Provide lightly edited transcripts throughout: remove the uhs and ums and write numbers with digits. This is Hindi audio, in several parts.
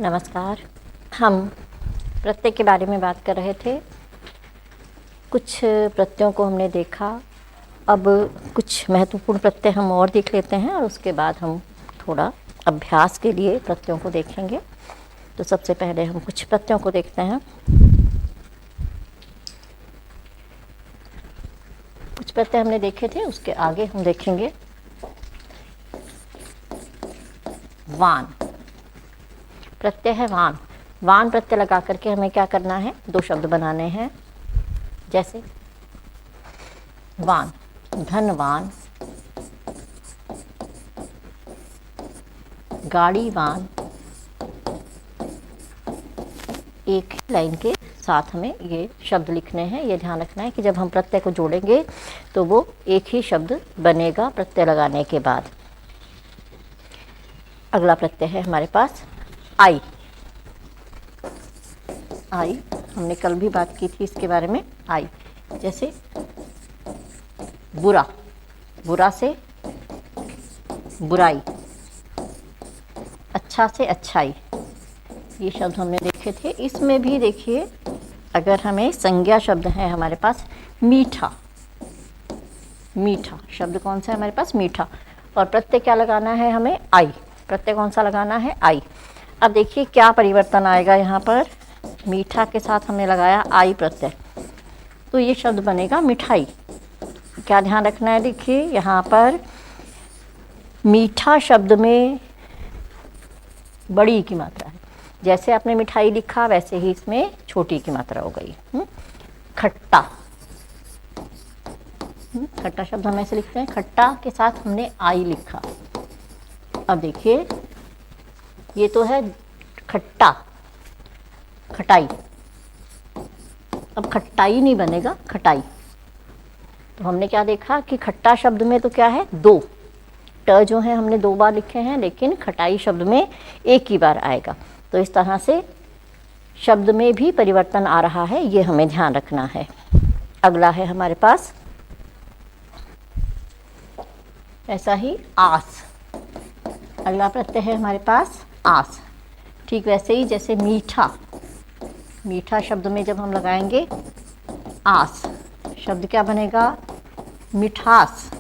नमस्कार। हम प्रत्यय के बारे में बात कर रहे थे। कुछ प्रत्ययों को हमने देखा। अब कुछ महत्वपूर्ण प्रत्यय हम और देख लेते हैं और उसके बाद हम थोड़ा अभ्यास के लिए प्रत्ययों को देखेंगे। तो सबसे पहले हम कुछ प्रत्ययों को देखते हैं। कुछ प्रत्यय हमने देखे थे, उसके आगे हम देखेंगे वान। प्रत्यय है वान। वान प्रत्यय लगा करके हमें क्या करना है, दो शब्द बनाने हैं। जैसे वान, धनवान, गाड़ीवान। एक ही लाइन के साथ हमें ये शब्द लिखने हैं। ये ध्यान रखना है कि जब हम प्रत्यय को जोड़ेंगे तो वो एक ही शब्द बनेगा प्रत्यय लगाने के बाद। अगला प्रत्यय है हमारे पास आई। आई, हमने कल भी बात की थी इसके बारे में। आई जैसे बुरा, बुरा से बुराई, अच्छा से अच्छाई। ये शब्द हमने देखे थे। इसमें भी देखिए, अगर हमें संज्ञा शब्द है हमारे पास मीठा। मीठा शब्द कौन सा है हमारे पास, मीठा। और प्रत्यय क्या लगाना है हमें, आई। प्रत्यय कौन सा लगाना है, आई। अब देखिए क्या परिवर्तन आएगा यहाँ पर। मीठा के साथ हमने लगाया आई प्रत्यय, तो ये शब्द बनेगा मिठाई। क्या ध्यान रखना है, देखिए यहाँ पर मीठा शब्द में बड़ी की मात्रा है। जैसे आपने मिठाई लिखा वैसे ही इसमें छोटी की मात्रा हो गई। खट्टा, खट्टा शब्द हम ऐसे लिखते हैं। खट्टा के साथ हमने आई लिखा। अब देखिए ये तो है खट्टा, खटाई। अब खट्टाई नहीं बनेगा, खटाई। तो हमने क्या देखा कि खट्टा शब्द में तो क्या है, दो ट जो है हमने दो बार लिखे हैं, लेकिन खटाई शब्द में एक ही बार आएगा। तो इस तरह से शब्द में भी परिवर्तन आ रहा है, ये हमें ध्यान रखना है। अगला है हमारे पास ऐसा ही आस। अगला प्रत्यय है हमारे पास आस। ठीक वैसे ही जैसे मीठा, मीठा शब्द में जब हम लगाएंगे आस, शब्द क्या बनेगा, मिठास।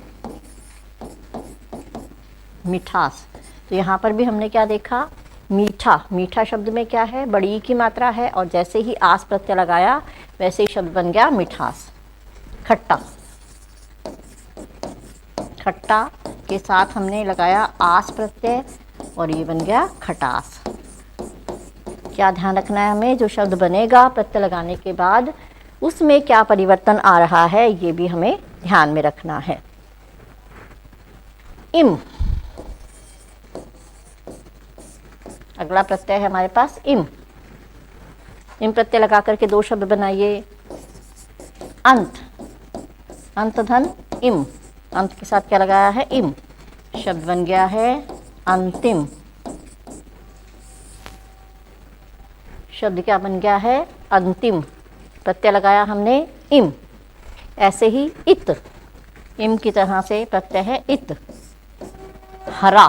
मिठास। तो यहाँ पर भी हमने क्या देखा, मीठा, मीठा शब्द में क्या है, बड़ी की मात्रा है। और जैसे ही आस प्रत्यय लगाया वैसे ही शब्द बन गया मिठास। खट्टा, खट्टा के साथ हमने लगाया आस प्रत्यय और ये बन गया खटास। क्या ध्यान रखना है हमें, जो शब्द बनेगा प्रत्यय लगाने के बाद उसमें क्या परिवर्तन आ रहा है, ये भी हमें ध्यान में रखना है। इम, अगला प्रत्यय है हमारे पास इम। इम प्रत्यय लगा करके दो शब्द बनाइए। अंत, अंत धन इम। अंत के साथ क्या लगाया है, इम। शब्द बन गया है अंतिम। शब्द क्या बन गया है, अंतिम। प्रत्यय लगाया हमने इम। ऐसे ही इत, इम की तरह से प्रत्यय है इत। हरा,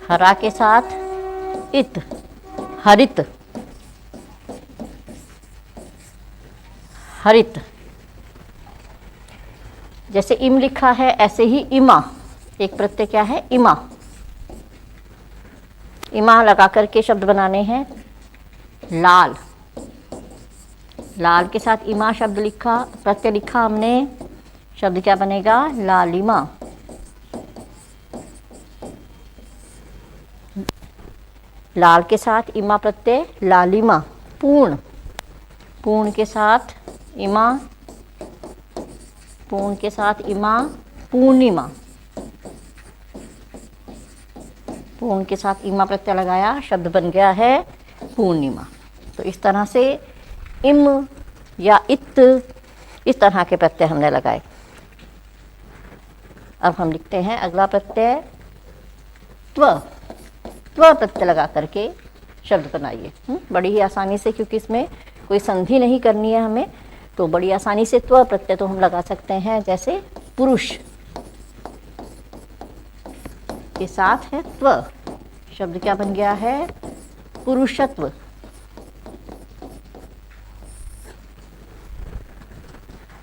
हरा के साथ इत, हरित। हरित, जैसे इम लिखा है ऐसे ही इमा। एक प्रत्यय क्या है, इमा। इमा लगा करके शब्द बनाने हैं। लाल, लाल के साथ इमा शब्द लिखा, प्रत्यय लिखा हमने। शब्द क्या बनेगा, लालिमा। लाल के साथ इमा प्रत्यय लालिमा। पूर्ण, पूर्ण के साथ इमा, पूर्ण के साथ इमा पूर्णिमा। पूर्ण के साथ इमा प्रत्यय लगाया, शब्द बन गया है पूर्णिमा। तो इस तरह से इम या इत, इस तरह के प्रत्यय हमने लगाए। अब हम लिखते हैं अगला प्रत्यय त्व। त्व प्रत्यय लगा करके शब्द बनाइए। बड़ी ही आसानी से, क्योंकि इसमें कोई संधि नहीं करनी है हमें, तो बड़ी आसानी से त्व प्रत्यय तो हम लगा सकते हैं। जैसे पुरुष के साथ है त्व, शब्द क्या बन गया है? पुरुषत्व।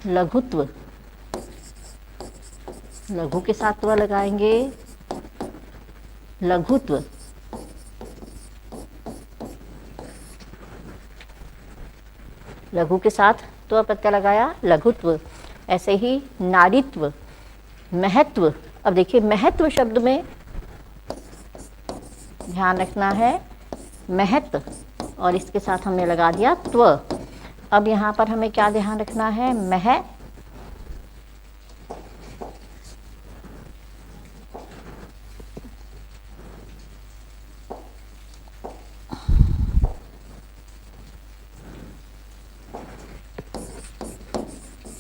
लघुत्व, लघु के साथ त्व लगाएंगे, लघुत्व। लघु के साथ त्व प्रत्यय लगाया, लघुत्व। ऐसे ही नारीत्व, महत्व। अब देखिए महत्व शब्द में ध्यान रखना है, महत्व, और इसके साथ हमने लगा दिया त्व। अब यहाँ पर हमें क्या ध्यान रखना है?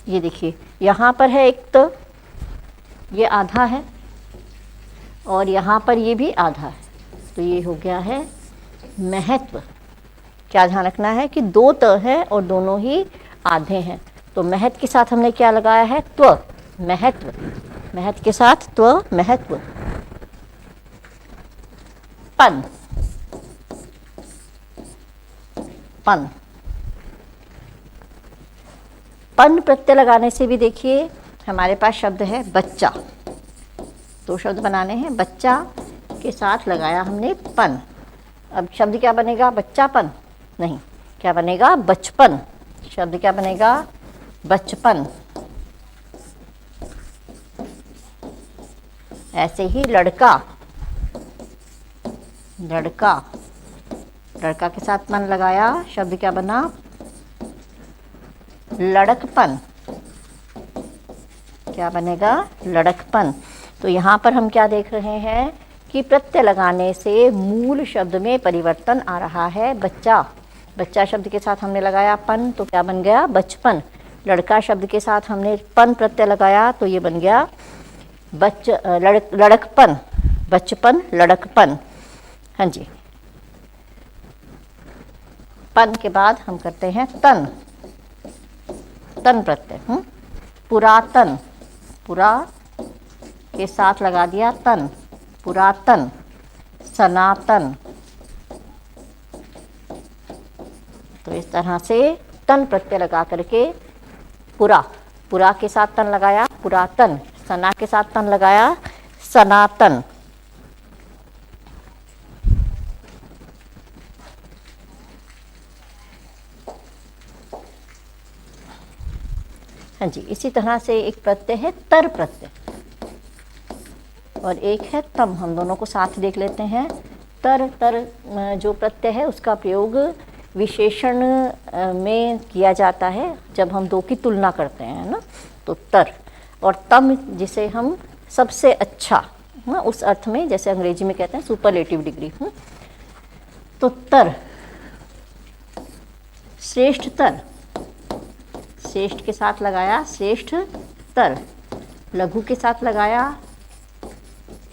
ये देखिए यहाँ पर है एक त, ये आधा है, और यहाँ पर ये भी आधा है, तो ये हो गया है महत्व। क्या ध्यान रखना है कि दो त है और दोनों ही आधे हैं, तो महत्व के साथ हमने क्या लगाया है? त्व, महत्व। महत्व के साथ त्व, महत्व। पन, पन। पन प्रत्यय लगाने से भी देखिए हमारे पास शब्द है बच्चा। दो शब्द बनाने हैं, बच्चा के साथ लगाया हमने पन। अब शब्द क्या बनेगा? बच्चापन नहीं, क्या बनेगा? बचपन। शब्द क्या बनेगा? बचपन। ऐसे ही लड़का, लड़का। लड़का के साथ पन लगाया, शब्द क्या बना? लड़कपन। क्या बनेगा? लड़कपन। तो यहाँ पर हम क्या देख रहे हैं कि प्रत्यय लगाने से मूल शब्द में परिवर्तन आ रहा है। बच्चा, बच्चा शब्द के साथ हमने लगाया पन, तो क्या बन गया? बचपन। लड़का शब्द के साथ हमने पन प्रत्यय लगाया, तो ये बन गया लड़कपन। बचपन, लड़कपन। हाँ जी। पन के बाद हम करते हैं तन, तन प्रत्यय। पुरातन, पुरा के साथ लगा दिया तन, पुरातन। सनातन। तो इस तरह से तन प्रत्यय लगा करके पुरा, पुरा के साथ तन लगाया पुरातन, सना के साथ तन लगाया सनातन। हाँ जी, इसी तरह से एक प्रत्यय है तर प्रत्यय और एक है तम। हम दोनों को साथ देख लेते हैं। तर, तर जो प्रत्यय है उसका प्रयोग विशेषण में किया जाता है जब हम दो की तुलना करते हैं ना, तो तर। और तम जिसे हम सबसे अच्छा ना, उस अर्थ में, जैसे अंग्रेजी में कहते हैं सुपरलेटिव डिग्री। तो तर, श्रेष्ठतर, श्रेष्ठ के साथ लगाया श्रेष्ठ तर। लघु के साथ लगाया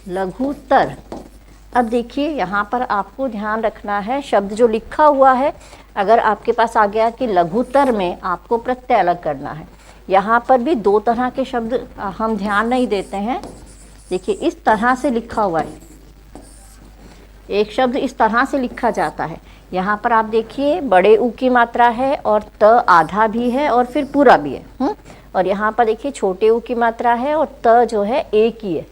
लघुतर। अब देखिए यहाँ पर आपको ध्यान रखना है, शब्द जो लिखा हुआ है, अगर आपके पास आ गया कि लघुतर में आपको प्रत्यय अलग करना है, यहाँ पर भी दो तरह के शब्द हम ध्यान नहीं देते हैं। देखिए इस तरह से लिखा हुआ है, एक शब्द इस तरह से लिखा जाता है। यहाँ पर आप देखिए बड़े ऊ की मात्रा है और त आधा भी है और फिर पूरा भी है। और यहाँ पर देखिए छोटे ऊ की मात्रा है और त जो है एक ही है।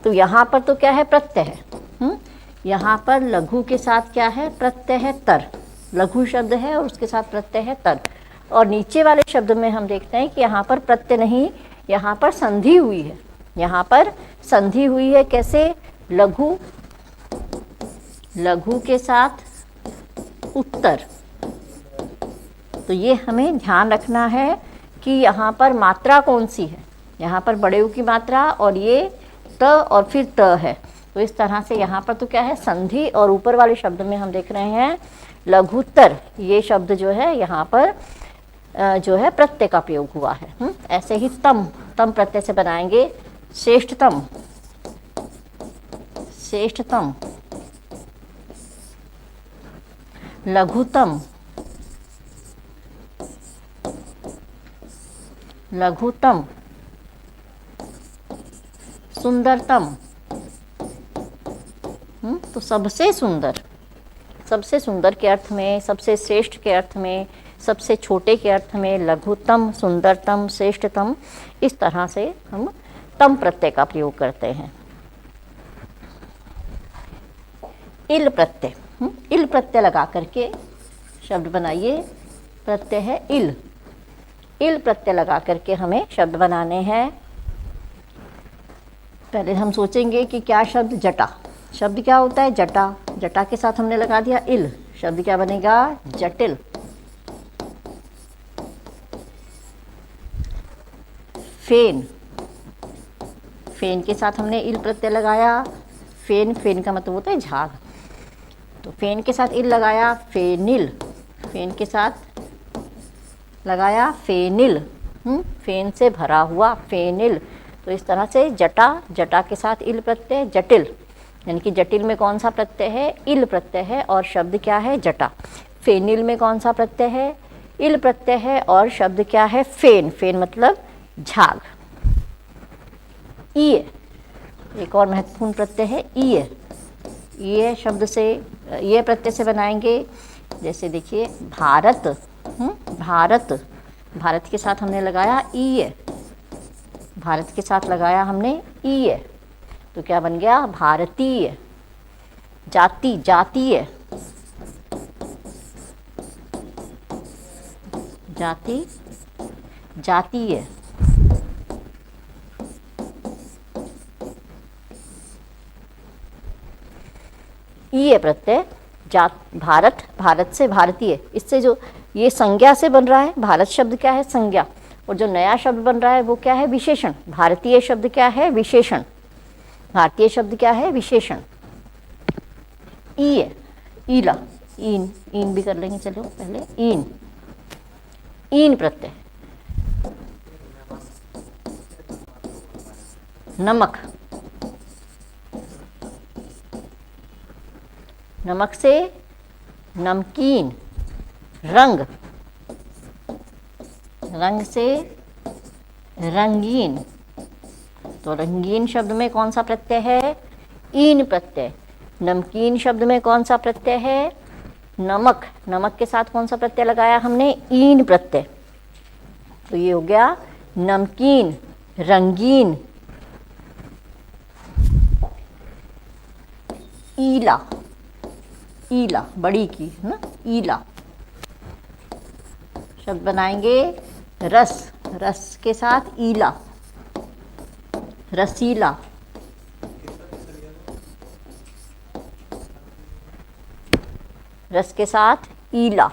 तो यहाँ पर तो क्या है? प्रत्यय है। यहाँ पर लघु के साथ क्या है? प्रत्यय है तर। लघु शब्द है और उसके साथ प्रत्यय है तर। और नीचे वाले शब्द में हम देखते हैं कि यहाँ पर प्रत्यय नहीं, यहाँ पर संधि हुई है। यहाँ पर संधि हुई है। कैसे? लघु, लघु के साथ उत्तर। तो ये हमें ध्यान रखना है कि यहाँ पर मात्रा कौन सी है। यहाँ पर बड़े ऊ की मात्रा और ये त और फिर त है। तो इस तरह से यहाँ पर तो क्या है? संधि। और ऊपर वाले शब्द में हम देख रहे हैं लघुत्तर, ये शब्द जो है यहाँ पर जो है प्रत्यय का प्रयोग हुआ है। ऐसे ही तम, तम प्रत्यय से बनाएंगे श्रेष्ठतम, श्रेष्ठतम। लघुतम, लघुतम। सुंदरतम, तो सबसे सुंदर, सबसे सुंदर के अर्थ में, सबसे श्रेष्ठ के अर्थ में, सबसे छोटे के अर्थ में, लघुतम, सुंदरतम, श्रेष्ठतम, इस तरह से हम तम प्रत्यय का प्रयोग करते हैं। इल प्रत्यय, इल प्रत्यय लगा करके शब्द बनाइए। प्रत्यय है इल, इल प्रत्यय लगा करके हमें शब्द बनाने हैं। पहले हम सोचेंगे कि क्या शब्द, जटा। शब्द क्या होता है, जटा। जटा के साथ हमने लगा दिया इल, शब्द क्या बनेगा, जटिल। फेन, फेन के साथ हमने इल प्रत्यय लगाया। फेन, फेन का मतलब होता है झाग, तो फेन के साथ इल लगाया, फेनिल। फेन के साथ लगाया फेनिल, फेन से भरा हुआ, फेनिल। तो इस तरह से जटा, जटा के साथ इल प्रत्यय, जटिल, यानी कि जटिल में कौन सा प्रत्यय है, इल प्रत्यय है, और शब्द क्या है, जटा। फेनिल में कौन सा प्रत्यय है, इल प्रत्यय है, और शब्द क्या है, फेन। फेन मतलब झाग। ईय, एक और महत्वपूर्ण प्रत्यय है ईय। ईय शब्द से, ये प्रत्यय से बनाएंगे। जैसे देखिए भारत, भारत, भारत के साथ हमने लगाया ईय, भारत के साथ लगाया हमने ईय, तो क्या बन गया, भारतीय। जाति, जातीय, जाति, जातीय। ईय प्रत्यय, जात, भारत, भारत से भारतीय, इससे जो ये संज्ञा से बन रहा है, भारत शब्द क्या है, संज्ञा, और जो नया शब्द बन रहा है वो क्या है, विशेषण। भारतीय शब्द क्या है, विशेषण। भारतीय शब्द क्या है, विशेषण। ईय, ईला, ईन, ईन भी कर लेंगे, चलो पहले ईन। ईन प्रत्यय, नमक, नमक से नमकीन। रंग, रंग से रंगीन, तो रंगीन शब्द में कौन सा प्रत्यय है, ईन प्रत्यय। नमकीन शब्द में कौन सा प्रत्यय है, नमक, नमक के साथ कौन सा प्रत्यय लगाया हमने, ईन प्रत्यय। तो ये हो गया नमकीन, रंगीन। ईला, ईला, बड़ी की है ना, ईला शब्द बनाएंगे। रस, रस के साथ ईला, रसीला। रस के साथ ईला,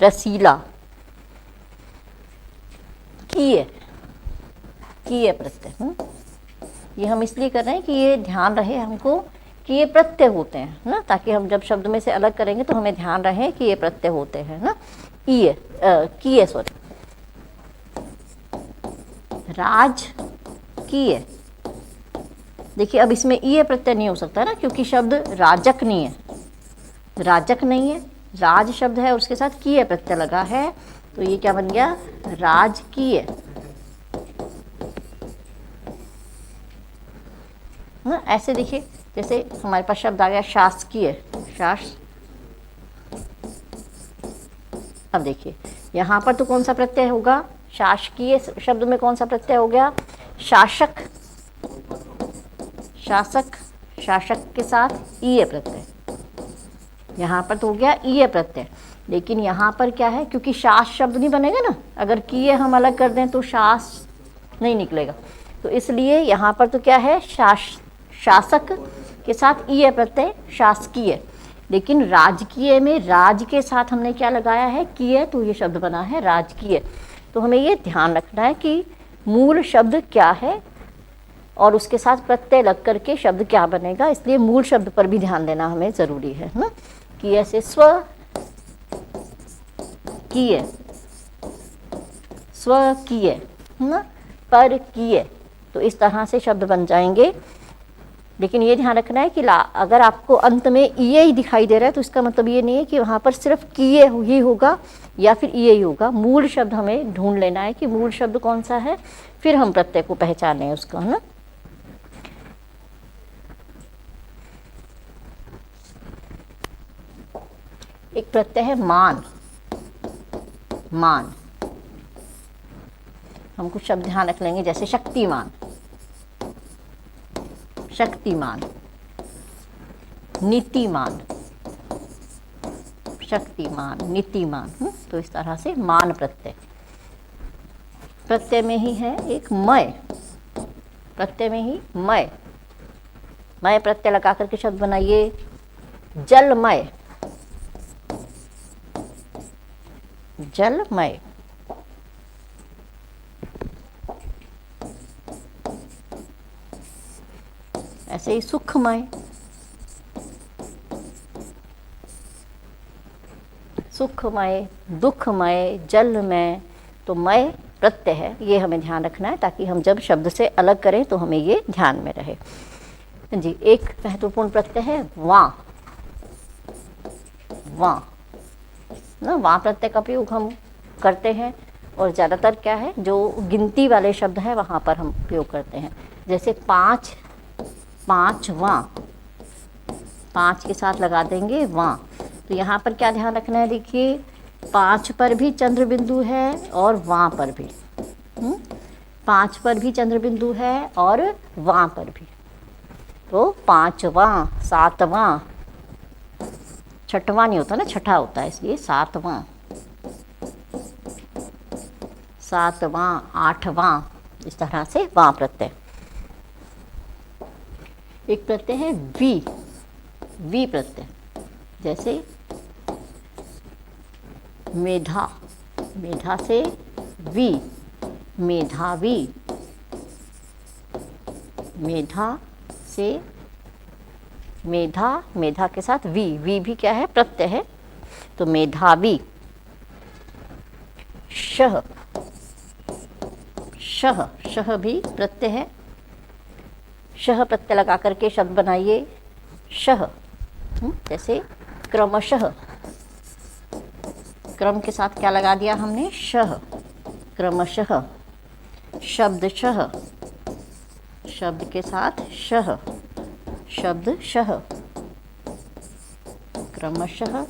रसीला। किए, किए प्रत्यय, ये हम इसलिए कर रहे हैं कि ये ध्यान रहे हमको कि ये प्रत्यय होते हैं ना, ताकि हम जब शब्द में से अलग करेंगे तो हमें ध्यान रहे कि ये प्रत्यय होते हैं ना। ईय, किए, सॉरी, राज किए। देखिए अब इसमें ईय प्रत्यय नहीं हो सकता ना, क्योंकि शब्द राजक नहीं है, राजक नहीं है, राज शब्द है, उसके साथ किए प्रत्यय लगा है, तो ये क्या बन गया, राजकीय। ना ऐसे देखिए, जैसे हमारे पास शब्द आ गया शासकीय, शास। अब देखिए यहाँ पर तो कौन सा प्रत्यय होगा, शासकीय शब्द में कौन सा प्रत्यय हो गया, शासक, शासक, शासक के साथ ईय प्रत्यय। यहाँ पर तो हो गया ईय प्रत्यय, लेकिन यहाँ पर क्या है, क्योंकि शास शब्द नहीं बनेगा ना, अगर किए हम अलग कर दें तो शास नहीं निकलेगा, तो इसलिए यहाँ पर तो क्या है, शासक के साथ ईय प्रत्यय, शासकीय। लेकिन राजकीय में राज के साथ हमने क्या लगाया है, किए, तो ये शब्द बना है राजकीय। तो हमें ये ध्यान रखना है कि मूल शब्द क्या है और उसके साथ प्रत्यय लग करके शब्द क्या बनेगा, इसलिए मूल शब्द पर भी ध्यान देना हमें ज़रूरी है ना। किए से स्व, किए, स्व किए ना, पर किए, तो इस तरह से शब्द बन जाएंगे। लेकिन ये ध्यान रखना है कि अगर आपको अंत में ईए ही दिखाई दे रहा है तो इसका मतलब ये नहीं है कि वहाँ पर सिर्फ किए ही होगा या फिर ईए ही होगा। मूल शब्द हमें ढूंढ लेना है कि मूल शब्द कौन सा है, फिर हम प्रत्यय को पहचानें उसको, है ना। एक प्रत्यय है मान। मान, हम कुछ शब्द ध्यान रख लेंगे, जैसे शक्तिमान, शक्तिमान, नीतिमान, शक्तिमान, नीतिमान। तो इस तरह से मान प्रत्यय। प्रत्यय में ही है एक मय, प्रत्यय में ही मय, मय प्रत्यय लगा करके शब्द बनाइए, जलमय, जलमय। ऐसे ही सुखमय, सुखमय, दुखमय, जलमय। तो मय प्रत्यय है, ये हमें ध्यान रखना है ताकि हम जब शब्द से अलग करें तो हमें ये ध्यान में रहे। जी, एक महत्वपूर्ण प्रत्यय है वां। वां ना, वां प्रत्यय का प्रयोग हम करते हैं और ज़्यादातर क्या है, जो गिनती वाले शब्द हैं वहाँ पर हम प्रयोग करते हैं। जैसे पाँच, पाँचवां, पाँच के साथ लगा देंगे वां। तो यहाँ पर क्या ध्यान रखना है, देखिए पाँच पर भी चंद्र बिंदु है और वां पर भी। पाँच पर भी चंद्र बिंदु है और वां पर भी। तो पाँचवां, सातवां, छठवां नहीं होता ना, छठा होता है, इसलिए सातवां, सातवां, आठवां, इस तरह से वां प्रत्यय। एक प्रत्यय है वी, वी प्रत्यय। जैसे मेधा, मेधा से वी, मेधावी, मेधा से मेधा, मेधा के साथ वी, वी भी क्या है, प्रत्यय है। तो मेधावी। शह, शह, शह भी प्रत्यय है। शह प्रत्यय लगा करके शब्द बनाइए, शह। जैसे क्रमशः, क्रम के साथ क्या लगा दिया हमने, शह, क्रमशः। शब्दशः, शब्द के साथ शह, शब्दशः, क्रमशः,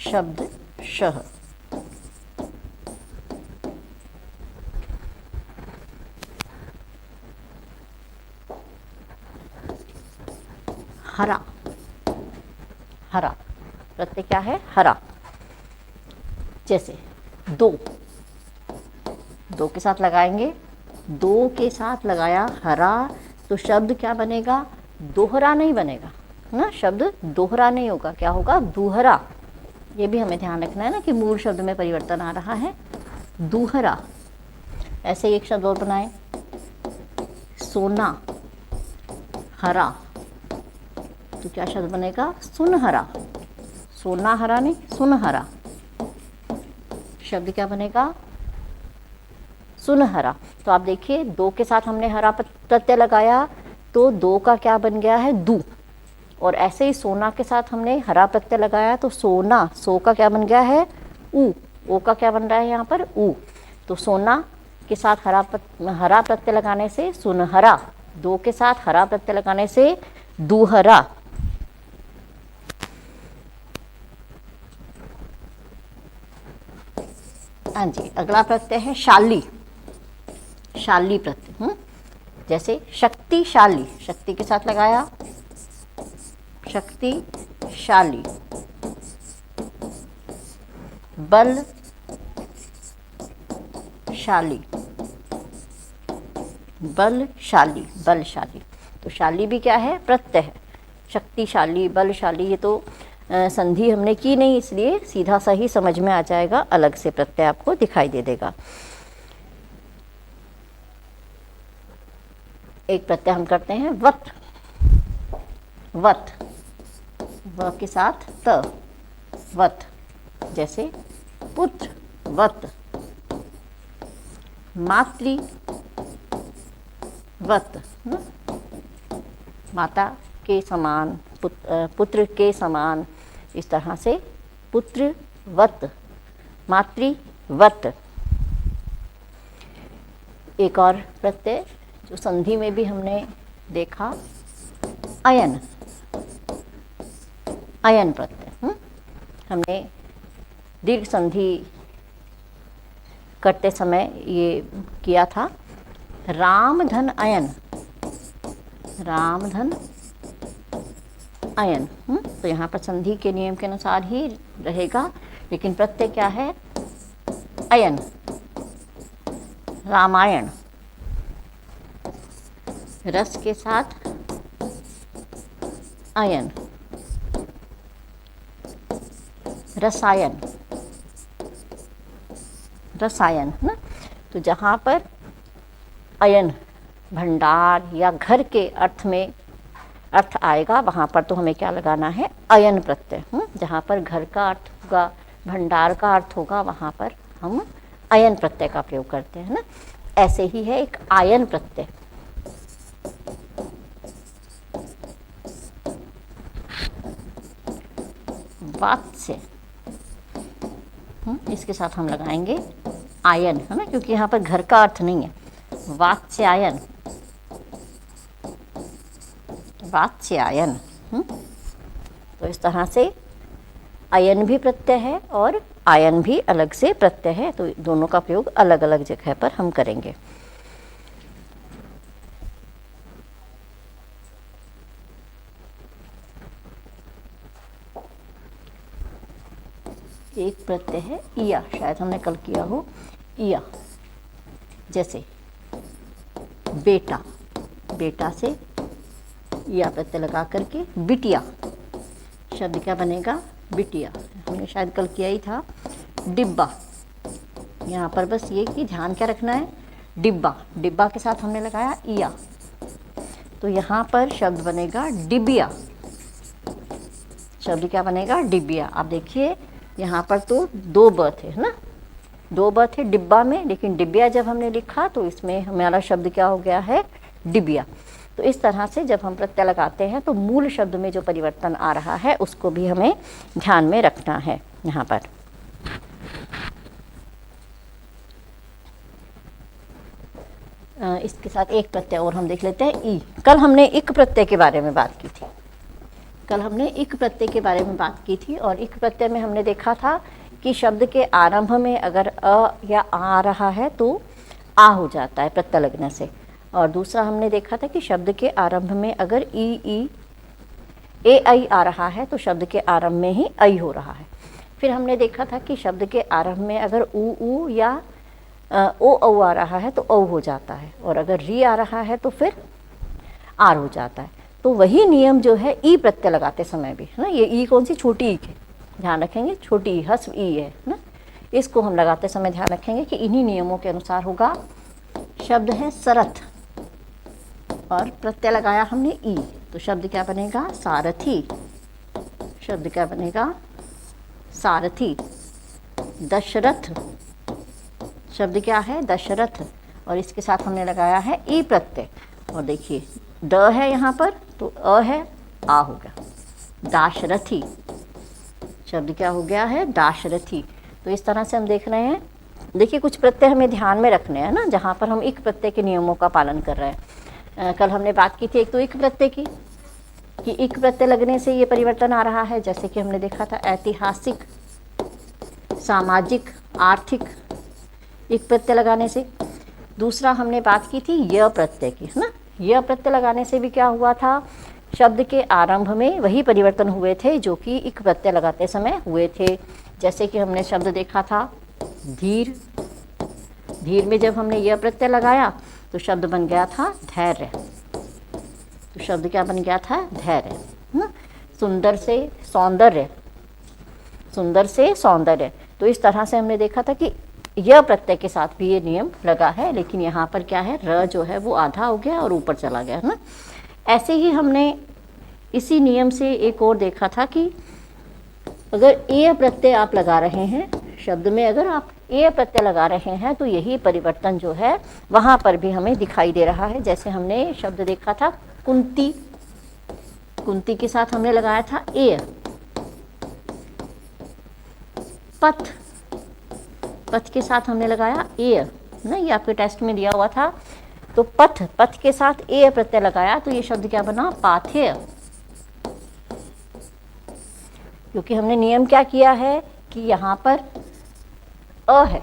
शब्दशः। हरा, हरा प्रत्यय क्या है, हरा। जैसे दो, दो के साथ लगाएंगे, दो के साथ लगाया हरा, तो शब्द क्या बनेगा, दोहरा नहीं बनेगा ना, शब्द दोहरा नहीं होगा, क्या होगा, दूहरा। ये भी हमें ध्यान रखना है ना कि मूल शब्द में परिवर्तन आ रहा है, दूहरा। ऐसे ही एक शब्द और बनाएं, सोना, हरा, तो क्या शब्द बनेगा, सुनहरा। सोना हरा नहीं, सुनहरा, शब्द क्या बनेगा, सुनहरा। तो आप देखिए दो के साथ हमने हरा प्रत्यय लगाया, तो दो का क्या बन गया है, दू। और ऐसे ही सोना के साथ हमने हरा प्रत्यय लगाया, तो सोना, सो का क्या बन गया है, ऊ। ओ का क्या बन रहा है यहाँ पर, ऊ। तो सोना के साथ हरा प्रत्यय लगाने से सुनहरा, दो के साथ हरा प्रत्यय लगाने से दूहरा। हाँ जी, अगला प्रत्यय है शाली, शाली प्रत्यय। जैसे शक्तिशाली, शक्ति के साथ लगाया, शक्तिशाली। बलशाली, बलशाली, बलशाली। तो शाली भी क्या है, प्रत्यय है। शक्तिशाली, बलशाली, ये तो संधि हमने की नहीं, इसलिए सीधा सा ही समझ में आ जाएगा, अलग से प्रत्यय आपको दिखाई दे देगा। एक प्रत्यय हम करते हैं वत, वत, व के साथ त, वत। जैसे पुत्र वत, मातृ वत, माता के समान, पुत्र के समान, इस तरह से पुत्रवत, मातृवत। एक और प्रत्यय जो संधि में भी हमने देखा, अयन, अयन प्रत्यय। हमने दीर्घ संधि करते समय ये किया था, राम धन अयन, राम धन अयन। तो यहाँ पर संधि के नियम के अनुसार ही रहेगा, लेकिन प्रत्यय क्या है? अयन। रामायण, रस के साथ अयन, रसायन, रसायन है ना। तो जहाँ पर अयन भंडार या घर के अर्थ में अर्थ आएगा, वहाँ पर तो हमें क्या लगाना है? अयन प्रत्यय। जहाँ पर घर का अर्थ होगा, भंडार का अर्थ होगा, वहाँ पर हम अयन प्रत्यय का प्रयोग करते हैं ना। ऐसे ही है एक आयन प्रत्यय। वात्स्य, इसके साथ हम लगाएंगे आयन, है ना, क्योंकि यहाँ पर घर का अर्थ नहीं है। वात्स्यायन, वात्स्यायन। तो इस तरह से अयन भी प्रत्यय है और आयन भी अलग से प्रत्यय है, तो दोनों का प्रयोग अलग अलग जगह पर हम करेंगे। एक प्रत्यय है इया, शायद हमने कल किया हो, इया। जैसे बेटा, बेटा से इया प्रत्यय लगा करके बिटिया, शब्द क्या बनेगा? बिटिया। हमने शायद कल किया ही था। डिब्बा, यहाँ पर बस ये कि ध्यान क्या रखना है? डिब्बा, डिब्बा के साथ हमने लगाया इया, तो यहाँ पर शब्द बनेगा डिबिया। शब्द क्या बनेगा? डिबिया। आप देखिए यहाँ पर तो दो ब थे, है ना, दो ब थे डिब्बा में, लेकिन डिबिया जब हमने लिखा तो इसमें हमारा शब्द क्या हो गया है? डिबिया। तो इस तरह से जब हम प्रत्यय लगाते हैं तो मूल शब्द में जो परिवर्तन आ रहा है उसको भी हमें ध्यान में रखना है यहाँ पर। इसके साथ एक प्रत्यय और हम देख लेते हैं, ई। कल हमने इक प्रत्यय के बारे में बात की थी, कल हमने इक प्रत्यय के बारे में बात की थी, और इक प्रत्यय में हमने देखा था कि शब्द के आरंभ में अगर अ या आ रहा है तो आ हो जाता है प्रत्यय लगने से, और दूसरा हमने देखा था कि शब्द के आरंभ में अगर ई ए आई आ रहा है तो शब्द के आरंभ में ही आई हो रहा है। फिर हमने देखा था कि शब्द के आरंभ में अगर ऊ या ओ औ आ रहा है तो औ हो जाता है, और अगर री आ रहा है तो फिर आर हो जाता है। तो वही नियम जो है ई प्रत्यय लगाते समय भी, है ना, ये ई कौन सी? छोटी ई है, ध्यान रखेंगे, छोटी ई, हस्व ई है ना, इसको हम लगाते समय ध्यान रखेंगे कि इन्हीं नियमों के अनुसार होगा। शब्द है सरथ, और प्रत्यय लगाया हमने ई, तो शब्द क्या बनेगा? सारथी। शब्द क्या बनेगा? सारथी। दशरथ, शब्द क्या है? दशरथ, और इसके साथ हमने लगाया है ई प्रत्यय, और देखिए द है यहाँ पर तो अ है, आ हो गया। दाशरथी, शब्द क्या हो गया है? दाशरथी। तो इस तरह से हम देख रहे हैं, देखिए कुछ प्रत्यय हमें ध्यान में रखने हैं ना, जहाँ पर हम इक प्रत्यय के नियमों का पालन कर रहे हैं। कल हमने बात की थी एक तो इक प्रत्यय की, कि इक प्रत्यय लगने से ये परिवर्तन आ रहा है, जैसे कि हमने देखा था ऐतिहासिक, सामाजिक, आर्थिक, इक प्रत्यय लगाने से। दूसरा हमने बात की थी य प्रत्यय की, है ना, य प्रत्यय लगाने से भी क्या हुआ था? शब्द के आरंभ में वही परिवर्तन हुए थे जो कि इक प्रत्यय लगाते समय हुए थे। जैसे कि हमने शब्द देखा था धीर, धीर में जब हमने य प्रत्यय लगाया तो शब्द बन गया था धैर्य, तो शब्द क्या बन गया था? धैर्य, है ना। सुंदर से सौंदर्य, सुंदर से सौंदर्य। तो इस तरह से हमने देखा था कि यह प्रत्यय के साथ भी ये नियम लगा है, लेकिन यहाँ पर क्या है? र जो है वो आधा हो गया और ऊपर चला गया, है ना। ऐसे ही हमने इसी नियम से एक और देखा था कि अगर ए प्रत्यय आप लगा रहे हैं शब्द में, अगर आप ए प्रत्यय लगा रहे हैं तो यही परिवर्तन जो है वहाँ पर भी हमें दिखाई दे रहा है। जैसे हमने शब्द देखा था कुंती, कुंती के साथ हमने लगाया था ए। पथ, पथ के साथ हमने लगाया ए ना, ये आपके टेस्ट में दिया हुआ था। तो पथ, पथ के साथ ए प्रत्यय लगाया तो ये शब्द क्या बना? पाथेय। क्योंकि हमने नियम क्या किया है कि यहाँ पर अ है,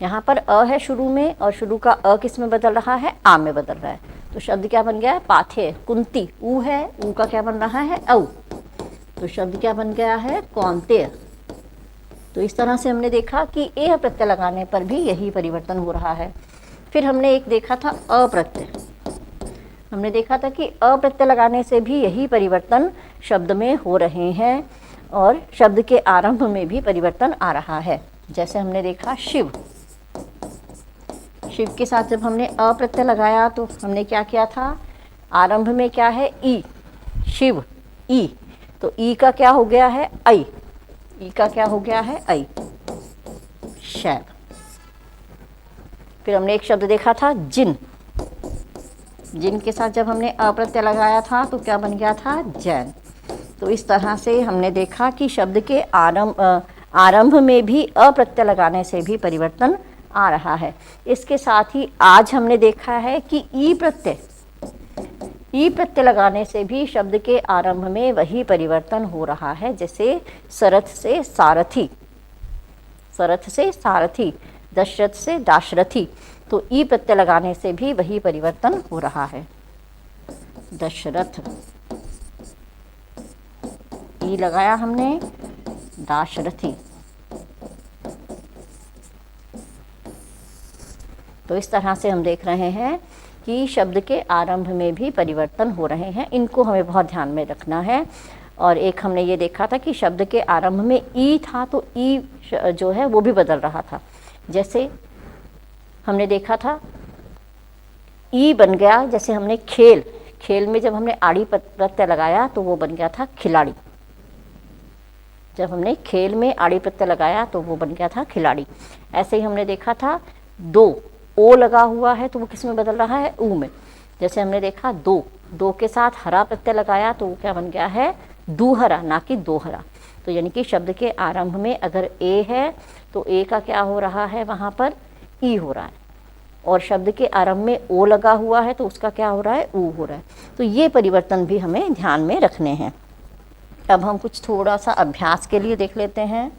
यहाँ पर अ है शुरू में, और शुरू का अ किस में बदल रहा है, आ में बदल रहा है। तो शब्द क्या बन गया है, पाथे। कुंती ऊ है, ऊ का क्या बन रहा है, औ। तो शब्द क्या बन गया है, कौंतेय। तो इस तरह से हमने देखा कि ए प्रत्यय लगाने पर भी यही परिवर्तन हो रहा है। फिर हमने एक देखा था अप्रत्यय। हमने देखा था कि अप्रत्यय लगाने से भी यही परिवर्तन शब्द में हो रहे हैं और शब्द के आरंभ में भी परिवर्तन आ रहा है। जैसे हमने देखा शिव। शिव के साथ जब हमने अप्रत्यय लगाया तो हमने क्या किया था, आरंभ में क्या है, ई, शिव, ई। तो ई का क्या हो गया है, ऐ। ई का क्या हो गया है, ऐ, शैव। फिर हमने एक शब्द देखा था जिन। जिन के साथ जब हमने अप्रत्यय लगाया था तो क्या बन गया था, जैन। तो इस तरह से हमने देखा कि शब्द के आरंभ में भी अप्रत्यय लगाने से भी परिवर्तन आ रहा है। इसके साथ ही आज हमने देखा है कि ई प्रत्यय लगाने से भी शब्द के आरंभ में वही परिवर्तन हो रहा है। जैसे सरथ से सारथी, सरथ से सारथी, दशरथ से दाशरथी। तो ई प्रत्यय लगाने से भी वही परिवर्तन हो रहा है। दशरथ, ई लगाया हमने, दाशरथी। तो इस तरह से हम देख रहे हैं कि शब्द के आरंभ में भी परिवर्तन हो रहे हैं। इनको हमें बहुत ध्यान में रखना है। और एक हमने ये देखा था कि शब्द के आरंभ में ई था तो ई जो है वो भी बदल रहा था। जैसे हमने देखा था ई बन गया, जैसे हमने खेल, खेल में जब हमने आड़ी प्रत्यय लगाया तो वो बन गया था खिलाड़ी। जब हमने खेल में आड़ी प्रत्यय लगाया तो वो बन गया था खिलाड़ी। ऐसे ही हमने देखा था दो, ओ लगा हुआ है तो वो किस में बदल रहा है, ऊ में। जैसे हमने देखा दो, दो के साथ हरा प्रत्यय लगाया तो वो क्या बन गया है, दूहरा, ना कि दोहरा। तो यानी कि शब्द के आरंभ में अगर ए है तो ए का क्या हो रहा है, वहाँ पर ई हो रहा है, और शब्द के आरंभ में ओ लगा हुआ है तो उसका क्या हो रहा है, ऊ हो रहा है। तो ये परिवर्तन भी हमें ध्यान में रखने हैं। अब हम कुछ थोड़ा सा अभ्यास के लिए देख लेते हैं।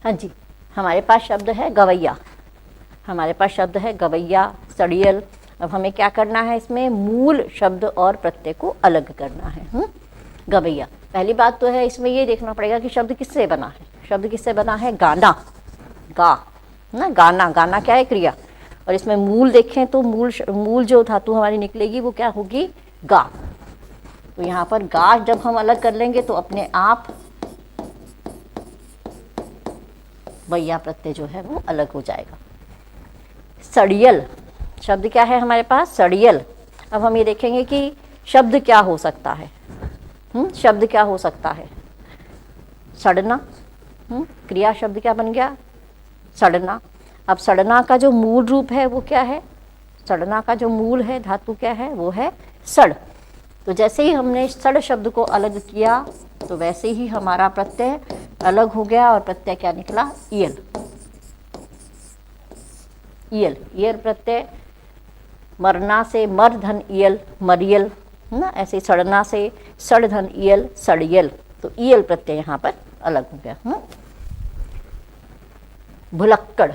हाँ जी, हमारे पास शब्द है गवैया। हमारे पास शब्द है गवैया, सड़ियल। अब हमें क्या करना है, इसमें मूल शब्द और प्रत्यय को अलग करना है। गवैया, पहली बात तो है इसमें ये देखना पड़ेगा कि शब्द किससे बना है। शब्द किससे बना है, गाना, गा ना, गाना, गाना क्या है, क्रिया। और इसमें मूल देखें तो मूल जो धातु हमारी निकलेगी वो क्या होगी, गा। तो यहाँ पर गा जब हम अलग कर लेंगे तो अपने आप वैया प्रत्यय जो है वो अलग हो जाएगा। सड़ियल, शब्द क्या है हमारे पास, सड़ियल। अब हम ये देखेंगे कि शब्द क्या हो सकता है। शब्द क्या हो सकता है, सड़ना। क्रिया शब्द क्या बन गया, सड़ना। अब सड़ना का जो मूल रूप है वो क्या है, सड़ना का जो मूल है धातु क्या है, वो है सड़। तो जैसे ही हमने सड़ शब्द को अलग किया तो वैसे ही हमारा प्रत्यय अलग हो गया, और प्रत्यय क्या निकला, ईयल। ईयल, ईयर प्रत्यय, मरना से मर धन ईयल, मरियल ना। ऐसे सड़ना से सड़ धन ईयल, सड़ियल। तो ईयल प्रत्यय यहाँ पर अलग हो गया। भुलक्कड़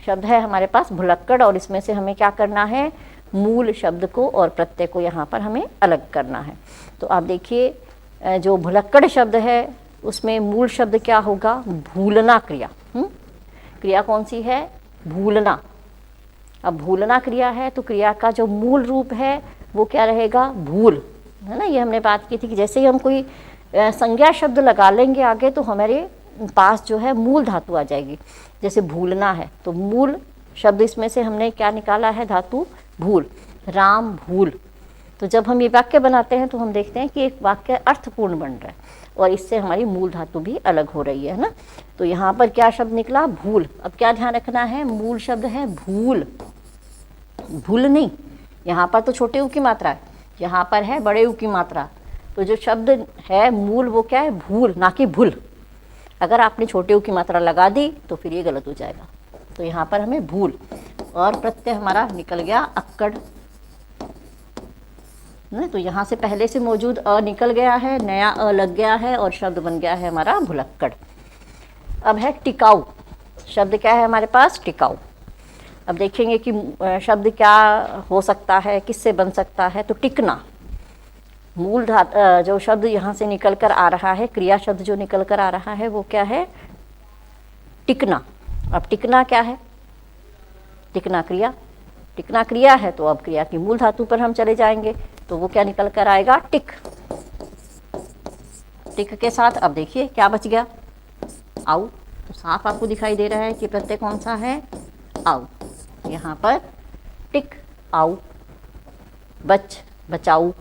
शब्द है हमारे पास, भुलक्कड़। और इसमें से हमें क्या करना है, मूल शब्द को और प्रत्यय को यहाँ पर हमें अलग करना है। तो आप देखिए, जो भुलक्कड़ शब्द है उसमें मूल शब्द क्या होगा, भूलना क्रिया। क्रिया कौन सी है, भूलना। अब भूलना क्रिया है तो क्रिया का जो मूल रूप है वो क्या रहेगा, भूल, है ना। ये हमने बात की थी कि जैसे ही हम कोई संज्ञा शब्द लगा लेंगे आगे तो हमारे पास जो है मूल धातु आ जाएगी। जैसे भूलना है तो मूल शब्द इसमें से हमने क्या निकाला है, धातु भूल, राम भूल। तो जब हम ये वाक्य बनाते हैं तो हम देखते हैं कि एक वाक्य अर्थपूर्ण बन रहा है और इससे हमारी मूल धातु भी अलग हो रही है ना। तो यहाँ पर क्या शब्द निकला, भूल। अब क्या ध्यान रखना है, मूल शब्द है भूल, भूल नहीं। यहाँ पर तो छोटे ऊ की मात्रा है, यहाँ पर है बड़े ऊ की मात्रा। तो जो शब्द है मूल वो क्या है, भूल, ना कि भूल। अगर आपने छोटे ऊ की मात्रा लगा दी तो फिर ये गलत हो जाएगा। तो यहाँ पर हमें भूल, और प्रत्यय हमारा निकल गया अक्कड़। ना। तो यहाँ से पहले से मौजूद अ निकल गया है, नया अ लग गया है और शब्द बन गया है हमारा भुलक्कड़। अब है टिकाऊ। शब्द क्या है हमारे पास? टिकाऊ। अब देखेंगे कि शब्द क्या हो सकता है, किससे बन सकता है। तो टिकना, मूल जो शब्द यहाँ से निकल कर आ रहा है, क्रिया शब्द जो निकल कर आ रहा है वो क्या है? टिकना। अब टिकना क्या है? टिकना क्रिया। टिकना क्रिया है तो अब क्रिया की मूल धातु पर हम चले जाएंगे, तो वो क्या निकल कर आएगा? टिक। टिक के साथ अब देखिए क्या बच गया? आउ। तो साफ आपको दिखाई दे रहा है कि प्रत्यय कौन सा है? आउ। यहाँ पर टिक आउ, बच बचाऊ,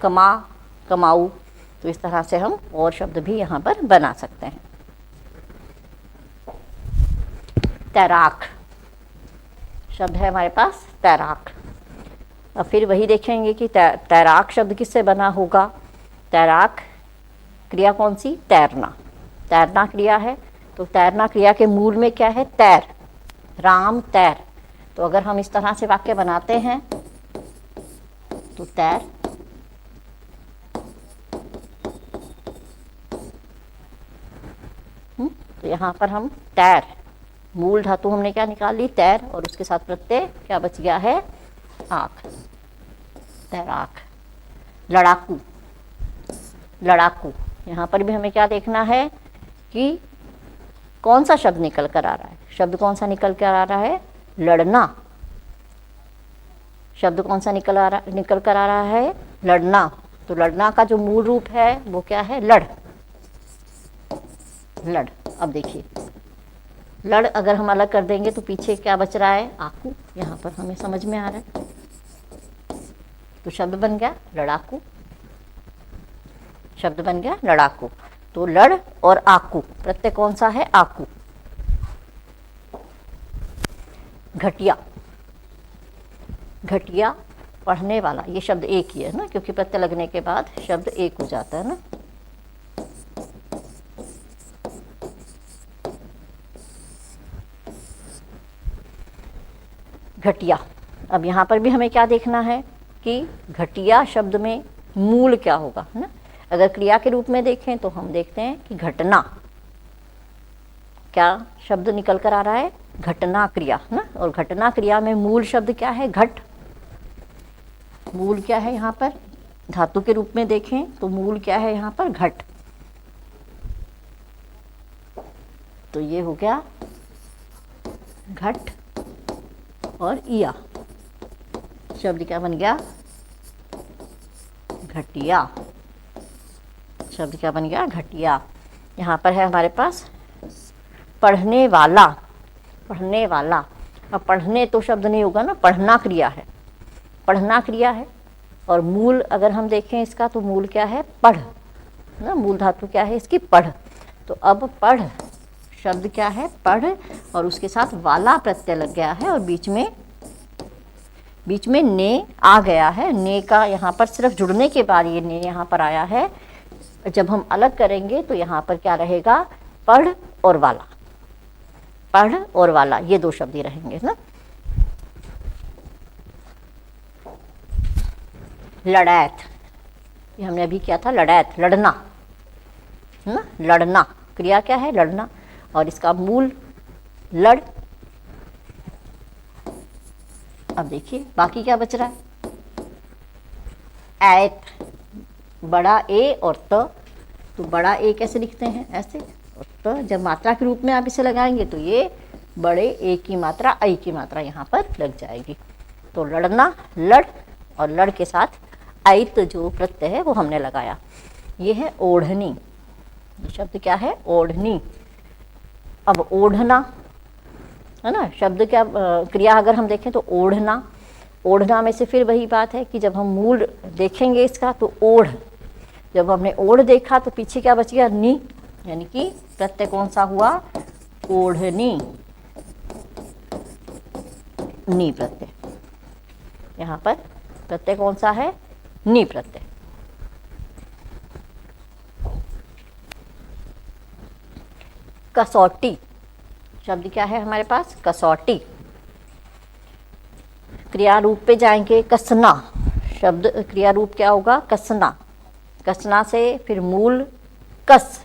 कमा कमाऊ। तो इस तरह से हम और शब्द भी यहाँ पर बना सकते हैं। तैराक शब्द है हमारे पास, तैराक। अब फिर वही देखेंगे कि तैराक शब्द किससे बना होगा? तैराक क्रिया कौन सी? तैरना। तैरना क्रिया है, तो तैरना क्रिया के मूल में क्या है? तैर, राम तैर। तो अगर हम इस तरह से वाक्य बनाते हैं तो तैर, तो यहाँ पर हम तैर, मूल धातु हमने क्या निकाल ली? तैर, और उसके साथ प्रत्यय क्या बच गया है? आक, तैराक। लड़ाकू। लड़ाकू, यहाँ पर भी हमें क्या देखना है कि कौन सा शब्द निकल कर आ रहा है। शब्द कौन सा निकल कर आ रहा है? लड़ना। शब्द कौन सा निकल कर आ रहा है? लड़ना। तो लड़ना का जो मूल रूप है वो क्या है? लड़। लड़। अब देखिए लड़ अगर हम अलग कर देंगे तो पीछे क्या बच रहा है? आकू। यहाँ पर हमें समझ में आ रहा है, तो शब्द बन गया लड़ाकू। शब्द बन गया लड़ाकू। तो लड़ और आकू, प्रत्यय कौन सा है? आकू। घटिया। घटिया पढ़ने वाला, ये शब्द एक ही है ना, क्योंकि प्रत्यय लगने के बाद शब्द एक हो जाता है ना। घटिया। अब यहाँ पर भी हमें क्या देखना है कि घटिया शब्द में मूल क्या होगा, है ना। अगर क्रिया के रूप में देखें तो हम देखते हैं कि घटना, क्या शब्द निकल कर आ रहा है? घटना क्रिया, है ना। और घटना क्रिया में मूल शब्द क्या है? घट। मूल क्या है यहाँ पर? धातु के रूप में देखें तो मूल क्या है यहाँ पर? घट। तो ये हो गया घट और इया, शब्द क्या बन गया? घटिया। शब्द क्या बन गया? घटिया। यहाँ पर है हमारे पास पढ़ने वाला। पढ़ने वाला, अब पढ़ने तो शब्द नहीं होगा ना, पढ़ना क्रिया है। पढ़ना क्रिया है और मूल अगर हम देखें इसका तो मूल क्या है? पढ़ ना। मूल धातु क्या है इसकी? पढ़। तो अब पढ़ शब्द क्या है? पढ़, और उसके साथ वाला प्रत्यय लग गया है और बीच में ने आ गया है। ने का यहाँ पर सिर्फ जुड़ने के बाद ये ने यहाँ पर आया है। जब हम अलग करेंगे तो यहाँ पर क्या रहेगा? पढ़ और वाला। पढ़ और वाला, ये दो शब्द ही रहेंगे ना। लड़ैत, ये हमने अभी किया था लड़ैत, लड़ना, है ना। लड़ना क्रिया क्या है? लड़ना, और इसका मूल लड़। अब देखिए बाकी क्या बच रहा है? ऐत, बड़ा ए और त। तो बड़ा ए कैसे लिखते हैं? ऐसे। और त जब मात्रा के रूप में आप इसे लगाएंगे तो ये बड़े ए की मात्रा, आई की मात्रा यहाँ पर लग जाएगी। तो लड़ना, लड़, और लड़ के साथ ऐत जो प्रत्यय है वो हमने लगाया। ये है ओढ़नी। ये शब्द क्या है? ओढ़नी। अब ओढ़ना, है ना, शब्द क्या क्रिया अगर हम देखें तो ओढ़ना। ओढ़ना में से फिर वही बात है कि जब हम मूल देखेंगे इसका तो ओढ़, जब हमने ओढ़ देखा तो पीछे क्या बच गया? नी, यानी कि प्रत्यय कौन सा हुआ? ओढ़नी। नी प्रत्यय, यहाँ पर प्रत्यय कौन सा है? नी प्रत्यय। कसौटी शब्द क्या है हमारे पास? कसौटी। क्रिया रूप पे जाएंगे कसना, शब्द क्रिया रूप क्या होगा? कसना। कसना से फिर मूल कस।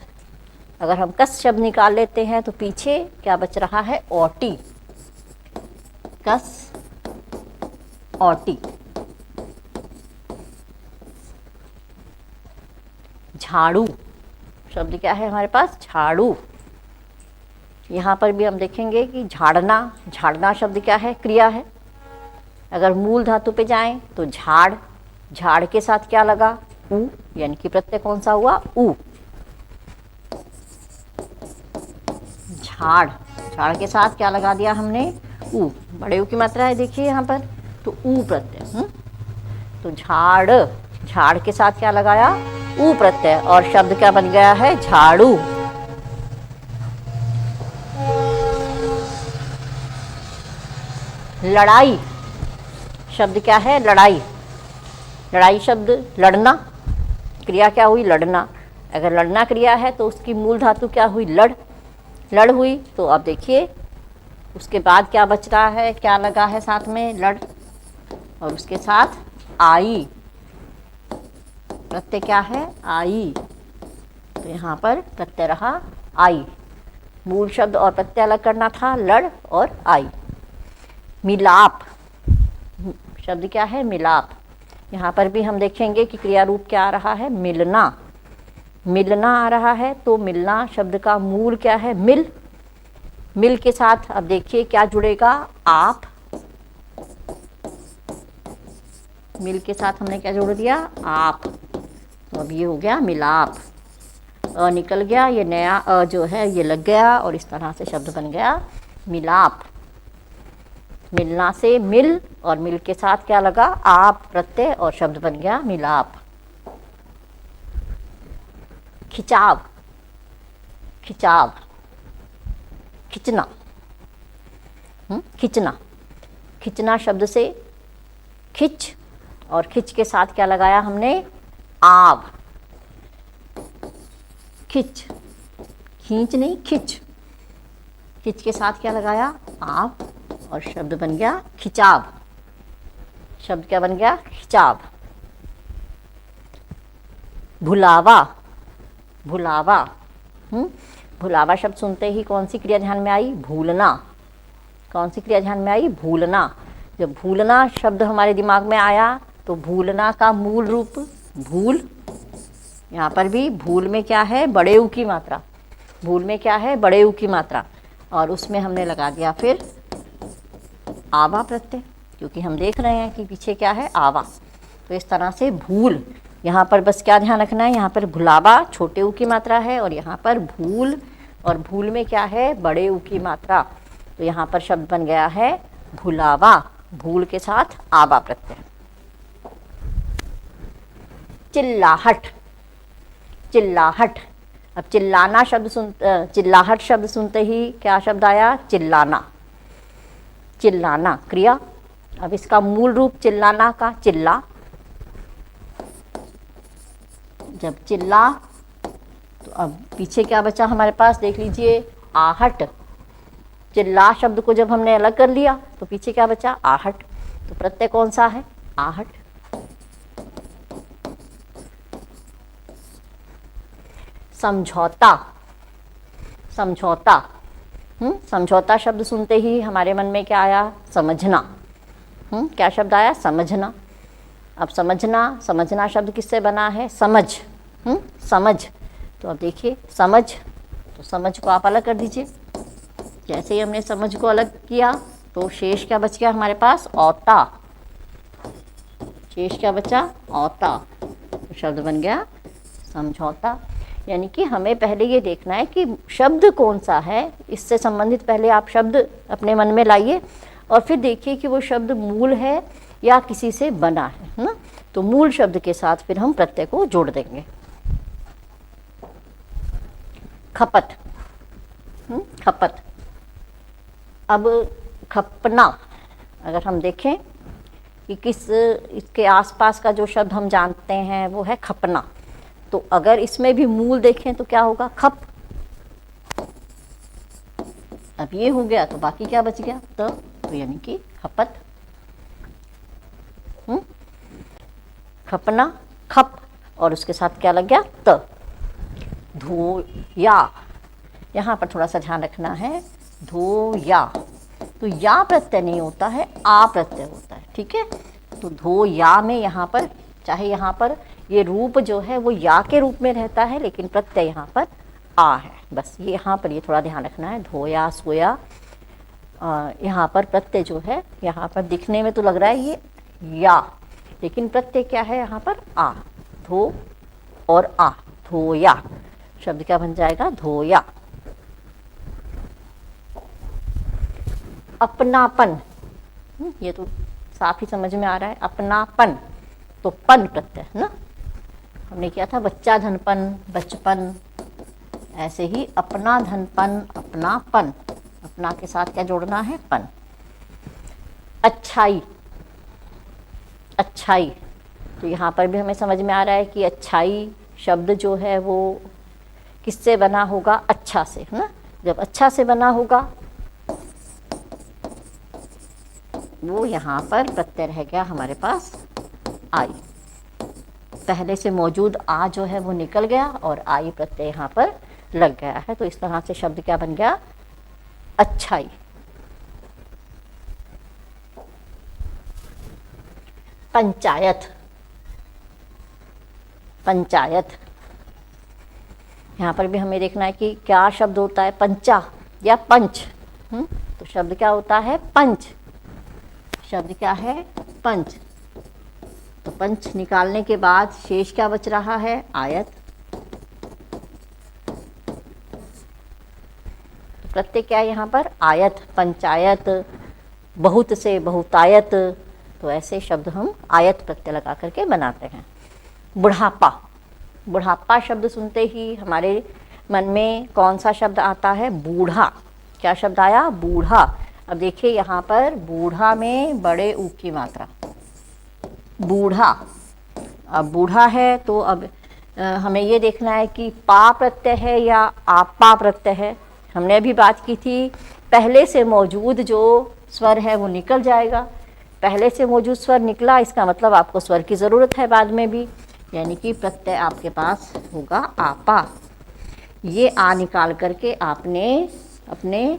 अगर हम कस शब्द निकाल लेते हैं तो पीछे क्या बच रहा है? ओटी। कस, ओटी। झाड़ू शब्द क्या है हमारे पास? झाड़ू। यहाँ पर भी हम देखेंगे कि झाड़ना, झाड़ना शब्द क्या है? क्रिया है। अगर मूल धातु पे जाएं तो झाड़, झाड़ के साथ क्या लगा? ऊ, यानी कि प्रत्यय कौन सा हुआ? ऊ। झाड़, झाड़ के साथ क्या लगा दिया हमने? ऊ। बड़े ऊ की मात्रा है देखिए यहाँ पर, तो ऊ प्रत्यय। तो झाड़, झाड़ के साथ क्या लगाया? ऊ प्रत्यय, और शब्द क्या बन गया है? झाड़ू। लड़ाई शब्द क्या है? लड़ाई। लड़ाई शब्द लड़ना, क्रिया क्या हुई? लड़ना। अगर लड़ना क्रिया है तो उसकी मूल धातु क्या हुई? लड़। लड़ हुई तो अब देखिए उसके बाद क्या बच रहा है? क्या लगा है साथ में? लड़। और उसके साथ आई, प्रत्यय क्या है? आई। तो यहाँ पर प्रत्यय रहा आई। मूल शब्द और प्रत्यय अलग करना था, लड़ और आई। मिलाप शब्द क्या है? मिलाप। यहाँ पर भी हम देखेंगे कि क्रिया रूप क्या आ रहा है? मिलना। मिलना आ रहा है तो मिलना शब्द का मूल क्या है? मिल। मिल के साथ अब देखिए क्या जुड़ेगा? आप। मिल के साथ हमने क्या जोड़ दिया? आप। तो अब ये हो गया मिलाप। अ निकल गया, ये नया अ जो है ये लग गया और इस तरह से शब्द बन गया मिलाप। मिलना से मिल, और मिल के साथ क्या लगा? आप प्रत्यय, और शब्द बन गया मिलाप। खिंचाव, खिंचाव, खिंचना। खिंचना, खिंचना शब्द से खिंच, और खिंच के साथ क्या लगाया हमने? आव। खिंच, खींच नहीं, खिंच। खिंच के साथ क्या लगाया? आव, और शब्द बन गया खिंचाव। शब्द क्या बन गया? खिंचाव। भुलावा, भुलावा। भुलावा शब्द सुनते ही कौन सी क्रिया ध्यान में आई? भूलना। कौन सी क्रिया ध्यान में आई? भूलना। जब भूलना शब्द हमारे दिमाग में आया तो भूलना का मूल रूप भूल। यहाँ पर भी भूल में क्या है? बड़े ऊ की मात्रा। भूल में क्या है? बड़े ऊ की मात्रा, और उसमें हमने लगा दिया फिर आवा प्रत्यय, क्योंकि हम देख रहे हैं कि पीछे क्या है? आवा। तो इस तरह से भूल, यहाँ पर बस क्या ध्यान रखना है? यहाँ पर भुलावा छोटे ऊ की मात्रा है, और यहाँ पर भूल, और भूल में क्या है? बड़े ऊ की मात्रा। तो यहाँ पर शब्द बन गया है भुलावा। भूल के साथ आवा प्रत्यय। चिल्लाहट, चिल्लाहट। अब चिल्लाना शब्द चिल्लाहट शब्द सुनते ही क्या शब्द आया? चिल्लाना। चिल्लाना क्रिया। अब इसका मूल रूप चिल्लाना का चिल्ला। जब चिल्ला तो अब पीछे क्या बचा हमारे पास? देख लीजिए, आहट। चिल्ला शब्द को जब हमने अलग कर लिया तो पीछे क्या बचा? आहट। तो प्रत्यय कौन सा है? आहट। समझौता, समझौता। समझौता शब्द सुनते ही हमारे मन में क्या आया? समझना। क्या शब्द आया? समझना। अब समझना, समझना शब्द किससे बना है? समझ। समझ। तो अब देखिए समझ, तो समझ को आप अलग कर दीजिए। जैसे ही हमने समझ को अलग किया तो शेष क्या बच गया हमारे पास? औता। शेष क्या बचा? औता। तो शब्द बन गया समझौता। यानी कि हमें पहले ये देखना है कि शब्द कौन सा है, इससे संबंधित पहले आप शब्द अपने मन में लाइए, और फिर देखिए कि वो शब्द मूल है या किसी से बना है ना। तो मूल शब्द के साथ फिर हम प्रत्यय को जोड़ देंगे। खपत, खपत। अब खपना, अगर हम देखें कि किस इसके आसपास का जो शब्द हम जानते हैं वो है खपना, तो अगर इसमें भी मूल देखें तो क्या होगा? खप। अब ये हो गया तो बाकी क्या बच गया? तो यानी कि खपत। खपना, खप, और उसके साथ क्या लग गया, त। धोया, यहाँ पर थोड़ा सा ध्यान रखना है, धोया, तो या प्रत्यय नहीं होता है, आ प्रत्यय होता है, ठीक है। तो धोया में यहाँ पर, चाहे यहाँ पर ये रूप जो है वो या के रूप में रहता है, लेकिन प्रत्यय यहाँ पर आ है, बस ये यहाँ पर ये थोड़ा ध्यान रखना है। धोया, सोया, यहाँ पर प्रत्यय जो है, यहाँ पर दिखने में तो लग रहा है ये या, लेकिन प्रत्यय क्या है यहाँ पर, आ। धो और आ, धोया, शब्द क्या बन जाएगा, धोया। अपनापन, ये तो साफ ही समझ में आ रहा है, अपनापन, तो पन प्रत्यय है ना, हमने किया था बच्चा धनपन, बचपन, ऐसे ही अपना धनपन, अपनापन, अपना के साथ क्या जोड़ना है, पन। अच्छाई, अच्छाई, तो यहाँ पर भी हमें समझ में आ रहा है कि अच्छाई शब्द जो है वो किससे बना होगा, अच्छा से, है ना। जब अच्छा से बना होगा वो यहाँ पर प्रत्यय रह गया हमारे पास आई, पहले से मौजूद आ जो है वो निकल गया और आई प्रत्यय यहाँ पर लग गया है, तो इस तरह से शब्द क्या बन गया, अच्छाई। पंचायत, पंचायत, यहाँ पर भी हमें देखना है कि क्या शब्द होता है, पंचा या पंच। तो शब्द क्या होता है, पंच, शब्द क्या है, पंच। तो पंच निकालने के बाद शेष क्या बच रहा है, आयत। तो प्रत्यय क्या है यहाँ पर, आयत, पंचायत, बहुत से बहुतायत, तो ऐसे शब्द हम आयत प्रत्यय लगा करके बनाते हैं। बुढ़ापा, बुढ़ापा शब्द सुनते ही हमारे मन में कौन सा शब्द आता है, बूढ़ा। क्या शब्द आया, बूढ़ा। अब देखिए यहाँ पर बूढ़ा में बड़े ऊ की मात्रा, बूढ़ा। अब बूढ़ा है तो अब हमें ये देखना है कि पा प्रत्यय है या आपा प्रत्यय है। हमने अभी बात की थी पहले से मौजूद जो स्वर है वो निकल जाएगा, पहले से मौजूद स्वर निकला, इसका मतलब आपको स्वर की ज़रूरत है बाद में भी, यानी कि प्रत्यय आपके पास होगा आपा। ये आ निकाल करके आपने अपने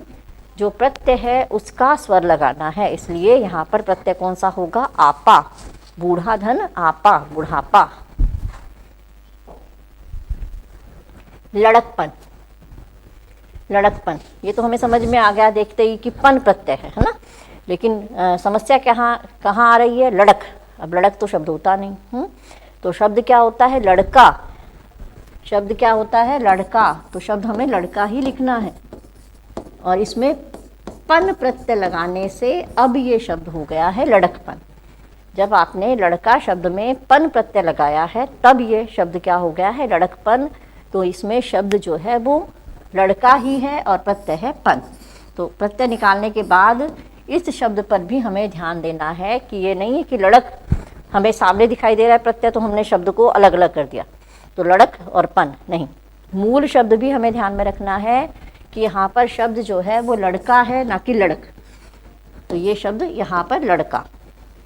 जो प्रत्यय है उसका स्वर लगाना है, इसलिए यहाँ पर प्रत्यय कौन सा होगा, आपा। बूढ़ा धन आपा, बुढ़ापा। लड़कपन, लड़कपन, ये तो हमें समझ में आ गया देखते ही कि पन प्रत्यय है ना, लेकिन समस्या कहाँ आ रही है, लड़क। अब लड़क तो शब्द होता नहीं, तो शब्द क्या होता है, लड़का। शब्द क्या होता है, लड़का, तो शब्द हमें लड़का ही लिखना है, और इसमें पन प्रत्यय लगाने से अब ये शब्द हो गया है लड़कपन। जब आपने लड़का शब्द में पन प्रत्यय लगाया है तब ये शब्द क्या हो गया है, लड़कपन। तो इसमें शब्द जो है वो लड़का ही है और प्रत्यय है पन। तो प्रत्यय निकालने के बाद इस शब्द पर भी हमें ध्यान देना है कि ये नहीं है कि लड़क हमें सामने दिखाई दे रहा है प्रत्यय तो हमने शब्द को अलग अलग कर दिया, तो लड़क और पन नहीं, मूल शब्द भी हमें ध्यान में रखना है कि यहाँ पर शब्द जो है वो लड़का है ना कि लड़क। तो ये शब्द यहाँ पर लड़का।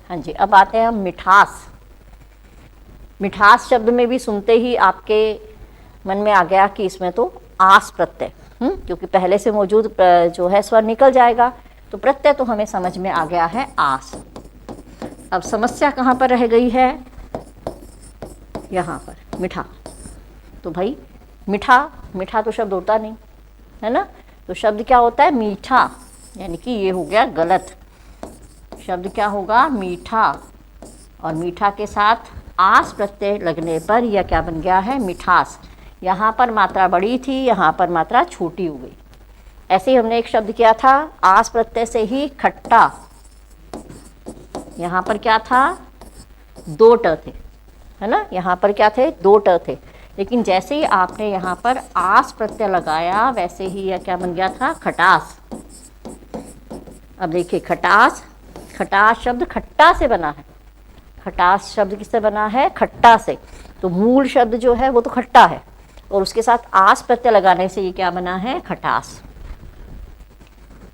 हाँ जी, अब आते हैं हम मिठास। मिठास शब्द में भी सुनते ही आपके मन में आ गया कि इसमें तो आस प्रत्यय, क्योंकि पहले से मौजूद जो है स्वर निकल जाएगा, तो प्रत्यय तो हमें समझ में आ गया है आस। अब समस्या कहाँ पर रह गई है, यहाँ पर मीठा। तो भाई मीठा, मीठा तो शब्द होता नहीं है ना, तो शब्द क्या होता है, मीठा, यानी कि ये हो गया गलत। शब्द क्या होगा, मीठा, और मीठा के साथ आस प्रत्यय लगने पर यह क्या बन गया है, मिठास। यहाँ पर मात्रा बड़ी थी, यहाँ पर मात्रा छोटी हो गई। ऐसे ही हमने एक शब्द किया था आस प्रत्यय से ही खट्टा, यहाँ पर क्या था, दो ट थे, है ना, यहाँ पर क्या थे, दो ट थे, लेकिन जैसे ही आपने यहाँ पर आस प्रत्यय लगाया वैसे ही यह क्या बन गया था, खटास। अब देखिए खटास, खटास शब्द खट्टा से बना है, खटास शब्द किससे बना है, खट्टा से। तो मूल शब्द जो है वो तो खट्टा है, और उसके साथ आस प्रत्यय लगाने से ये क्या बना है, खटास।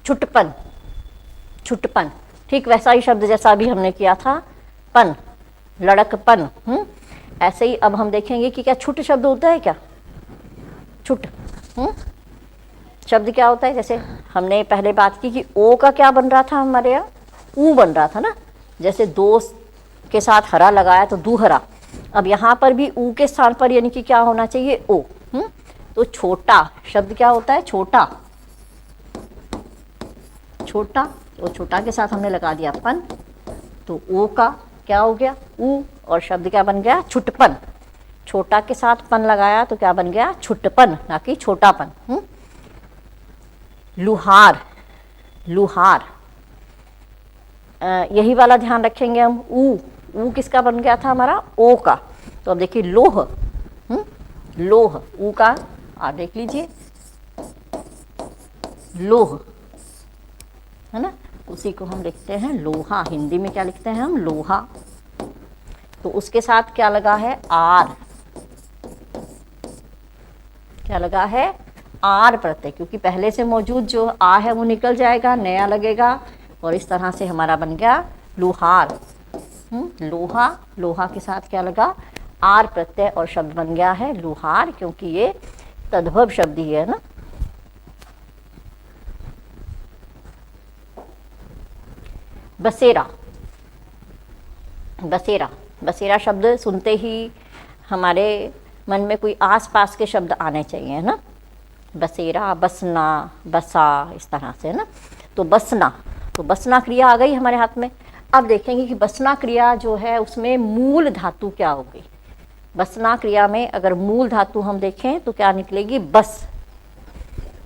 छुटपन, छुटपन, ठीक वैसा ही शब्द जैसा भी हमने किया था पन, लड़कपन। ऐसे ही अब हम देखेंगे कि क्या छुट शब्द होता है क्या, छुट शब्द क्या होता है। जैसे हमने पहले बात की कि ओ का क्या बन रहा था हमारे यहाँ, ऊ बन रहा था ना। जैसे दोस्त के साथ हरा लगाया तो दूहरा। अब यहाँ पर भी ऊ के स्थान पर यानी कि क्या होना चाहिए, ओ। तो छोटा शब्द क्या होता है, छोटा। छोटा, तो छोटा के साथ हमने लगा दिया पन, तो ओ का क्या हो गया, ऊ, और शब्द क्या बन गया, छुटपन। छोटा के साथ पन लगाया तो क्या बन गया, छुटपन, ना कि छोटापन। लुहार, लुहार, यही वाला ध्यान रखेंगे हम। ऊ किसका बन गया था हमारा, ओ का। तो अब देखिए लोह, लोह, ऊ का, आप देख लीजिए लोह, है ना, उसी को हम लिखते हैं लोहा। हिंदी में क्या लिखते हैं हम, लोहा। तो उसके साथ क्या लगा है, आर। क्या लगा है, आर प्रत्यय, क्योंकि पहले से मौजूद जो आ है वो निकल जाएगा, नया लगेगा, और इस तरह से हमारा बन गया लुहार। लोहा, लोहा के साथ क्या लगा, आर प्रत्यय, और शब्द बन गया है लुहार, क्योंकि ये तद्भव शब्द ही है ना। बसेरा, बसेरा, बसेरा शब्द सुनते ही हमारे मन में कोई आसपास के शब्द आने चाहिए ना। बसेरा, बसना, बसा, इस तरह से ना। तो बसना, तो बसना क्रिया आ गई हमारे हाथ में। अब देखेंगे कि बसना क्रिया जो है उसमें मूल धातु क्या होगी। बसना क्रिया में अगर मूल धातु हम देखें तो क्या निकलेगी, बस,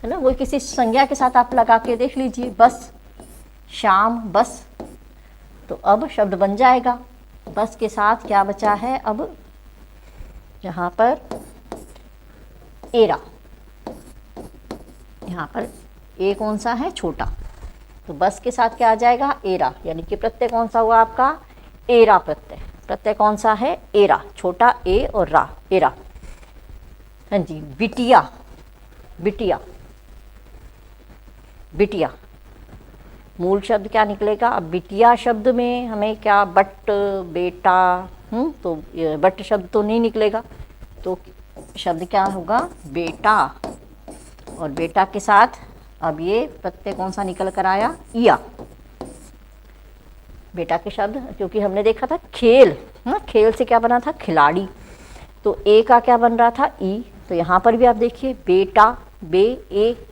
है ना। वो किसी संज्ञा के साथ आप लगा के देख लीजिए, बस, शाम, बस। तो अब शब्द बन जाएगा। बस के साथ क्या बचा है अब, यहाँ पर एरा, यहाँ पर ए कौन सा है, छोटा, तो बस के साथ क्या आ जाएगा, एरा, यानी कि प्रत्यय कौन सा हुआ आपका, एरा प्रत्यय। प्रत्यय कौन सा है, एरा, छोटा ए और रा, एरा। हाँ जी, बिटिया, बिटिया, बिटिया, मूल शब्द क्या निकलेगा। अब बिटिया शब्द में हमें क्या, बट, बेटा, तो बट शब्द तो नहीं निकलेगा, तो शब्द क्या होगा, बेटा, और बेटा के साथ अब ये प्रत्यय कौन सा निकल कर आया, इया। बेटा के शब्द, क्योंकि हमने देखा था खेल, खेल से क्या बना था, खिलाड़ी, तो ए का क्या बन रहा था, ई। तो यहाँ पर भी आप देखिए बेटा, बे,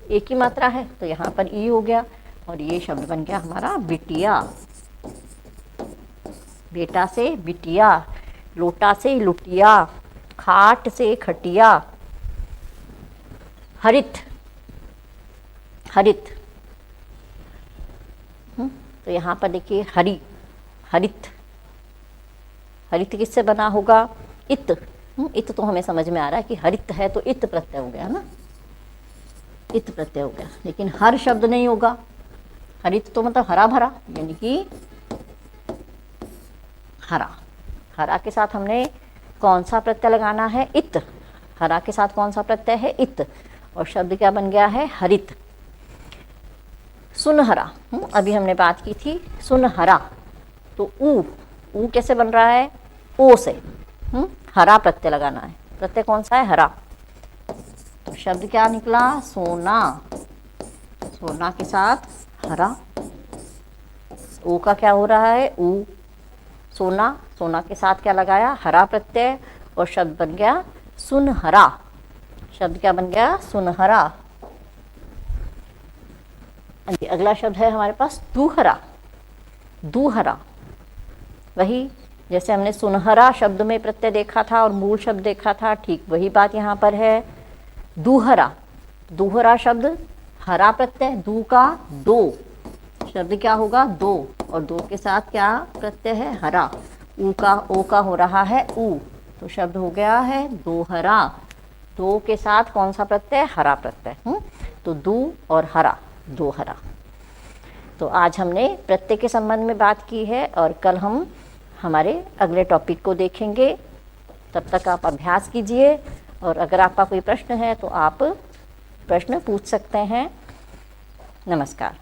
ए की मात्रा है, तो यहाँ पर ई हो गया, और ये शब्द बन गया हमारा बिटिया। बेटा से बिटिया, लोटा से लुटिया, खाट से खटिया, हरित, हरित, तो यहाँ पर देखिए हरि, हरित, हरित किससे बना होगा, इत। इत तो हमें समझ में आ रहा है कि हरित है तो इत प्रत्यय हो गया ना, इत प्रत्यय हो गया, लेकिन हर शब्द नहीं होगा। हरित तो मतलब हरा भरा, यानी कि हरा। हरा के साथ हमने कौन सा प्रत्यय लगाना है, इत। हरा के साथ कौन सा प्रत्यय है, इत, और शब्द क्या बन गया है, हरित। सुनहरा, अभी हमने बात की थी सुनहरा, तो ऊ कैसे बन रहा है, ओ से, हरा प्रत्यय लगाना है। प्रत्यय कौन सा है, हरा, तो शब्द क्या निकला, सोना। सोना के साथ हरा, ओ का क्या हो रहा है, ऊ, सोना, सोना के साथ क्या लगाया, हरा प्रत्यय, और शब्द बन गया सुनहरा। शब्द क्या बन गया, सुनहरा। अगला शब्द है हमारे पास दूहरा, दूहरा। वही जैसे हमने सुनहरा शब्द में प्रत्यय देखा था और मूल शब्द देखा था, ठीक वही बात यहाँ पर है। दूहरा, दूहरा शब्द, हरा प्रत्यय, दू का दो, शब्द क्या होगा, दो, और दो के साथ क्या प्रत्यय है, हरा। ऊ का, ओ का हो रहा है ऊ, तो शब्द हो गया है दोहरा। दो के साथ कौन सा प्रत्यय, हरा प्रत्यय, तो दू और हरा, दोहरा। तो आज हमने प्रत्यय के संबंध में बात की है, और कल हम हमारे अगले टॉपिक को देखेंगे। तब तक आप अभ्यास कीजिए, और अगर आपका कोई प्रश्न है तो आप प्रश्न पूछ सकते हैं। नमस्कार।